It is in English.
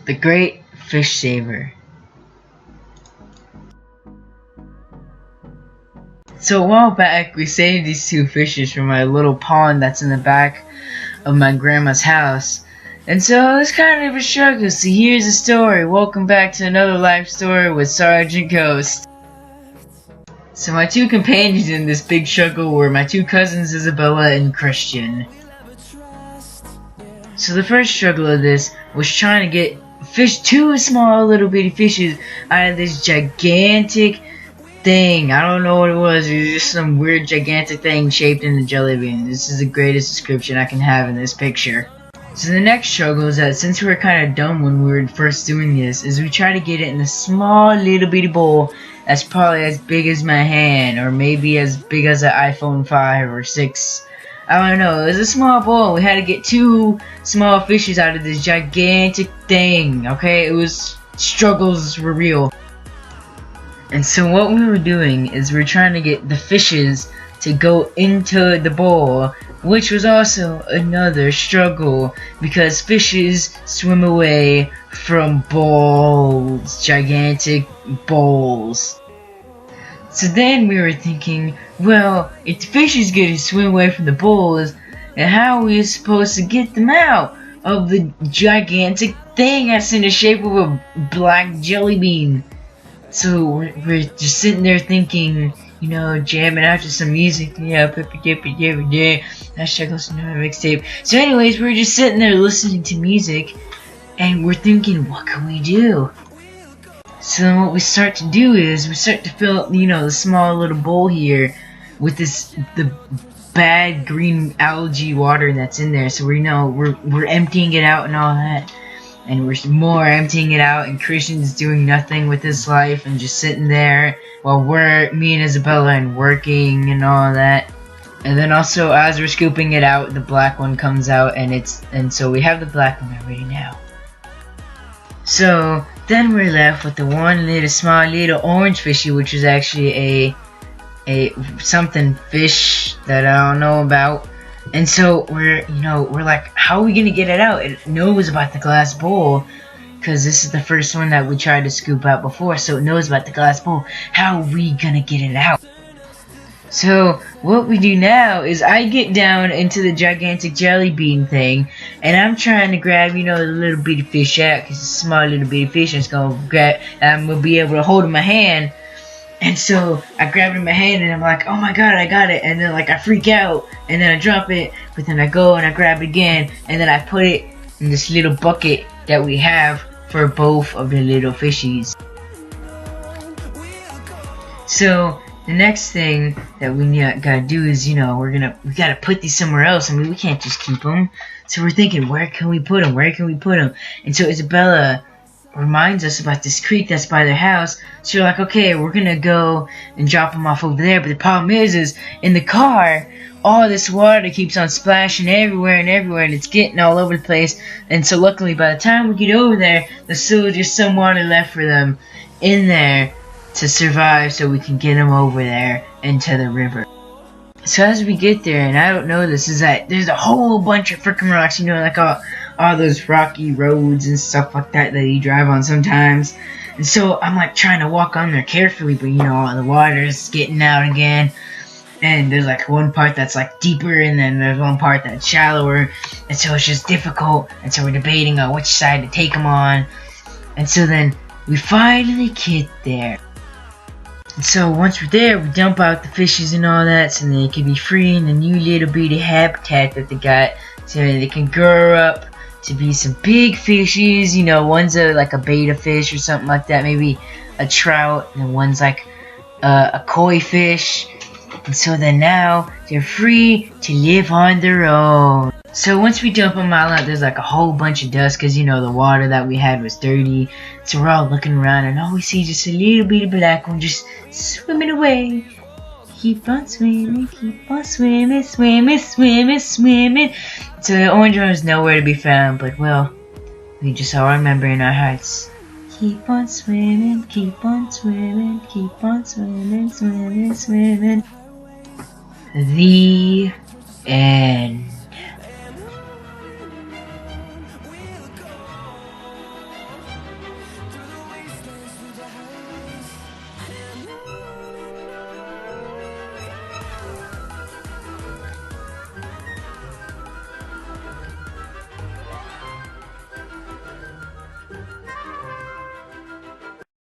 The Great Fish Saver. So a while back, we saved these two fishes from my little pond that's in the back of my grandma's house. And so it's kind of a struggle, so here's the story. Welcome back to another life story with Sergeant Ghost. So my two companions in this big struggle were my two cousins Isabella and Christian. So the first struggle of this was trying to get two small little bitty fishes out of this gigantic thing. I don't know what it was. It was just some weird gigantic thing shaped in a jelly bean. This is the greatest description I can have in this picture. So the next struggle is that since we were kind of dumb when we were first doing this, is we try to get it in a small little bitty bowl that's probably as big as my hand, or maybe as big as an iPhone 5 or 6. I don't know. It was a small bowl. We had to get two small fishes out of this gigantic thing. Okay, it was struggles were real. And so what we were doing is we were trying to get the fishes to go into the bowl, which was also another struggle because fishes swim away from bowls, gigantic bowls. So then we were thinking, well, if the fishes get to swim away from the bowls, then how are we supposed to get them out of the gigantic thing that's in the shape of a black jelly bean? So we're just sitting there thinking, you know, jamming out to some music, that struggles to another mixtape. So anyways, we're just sitting there listening to music, and we're thinking, what can we do? So then what we start to do is we start to fill, you know, the small little bowl here with the bad green algae water that's in there. So we're emptying it out and all that. And we're more emptying it out, and Christian's doing nothing with his life and just sitting there while me and Isabella and working and all that. And then also as we're scooping it out, the black one comes out, and so we have the black one already now. So then we're left with the one little small little orange fishy, which is actually a something fish that I don't know about. And so we're like, how are we gonna get it out? It knows about the glass bowl, because this is the first one that we tried to scoop out before, so it knows about the glass bowl. How are we gonna get it out? So what we do now is I get down into the gigantic jelly bean thing, and I'm trying to grab, you know, the little bitty fish out, because it's a small little bitty fish, and it's gonna grab, and I'm gonna be able to hold it in my hand. And so I grab it in my hand and I'm like, oh my god, I got it. And then like I freak out and then I drop it, but then I go and I grab it again, and then I put it in this little bucket that we have for both of the little fishies. So the next thing that we gotta do is, you know, we gotta put these somewhere else. I mean, we can't just keep them. So we're thinking, where can we put them? Where can we put them? And so Isabella reminds us about this creek that's by their house. So you're like, okay, we're gonna go and drop them off over there. But the problem is in the car, all this water keeps on splashing everywhere, and it's getting all over the place. And so luckily, by the time we get over there, there's still just some water left for them in there to survive, so we can get them over there into the river. So as we get there, and I don't know this, is that there's a whole bunch of freaking rocks, you know, like all those rocky roads and stuff like that you drive on sometimes. And so I'm like trying to walk on there carefully, but you know, the water's getting out again. And there's like one part that's like deeper, and then there's one part that's shallower. And so it's just difficult. And so we're debating on which side to take them on. And so then we finally get there. And so once we're there, we dump out the fishes and all that, so they can be free in the new little bitty habitat that they got, so they can grow up to be some big fishes. You know, one's like a betta fish or something like that, maybe a trout, and one's like a koi fish. And so then now they're free to live on their own. So once we dump them all out, there's like a whole bunch of dust, because you know the water that we had was dirty. So we're all looking around, and all we see is just a little bitty black one just swimming away. Keep on swimming, swimming, swimming, swimming. So the orange one is nowhere to be found, but well, we just all remember in our hearts. Keep on swimming, keep on swimming, keep on swimming, swimming, swimming. The end.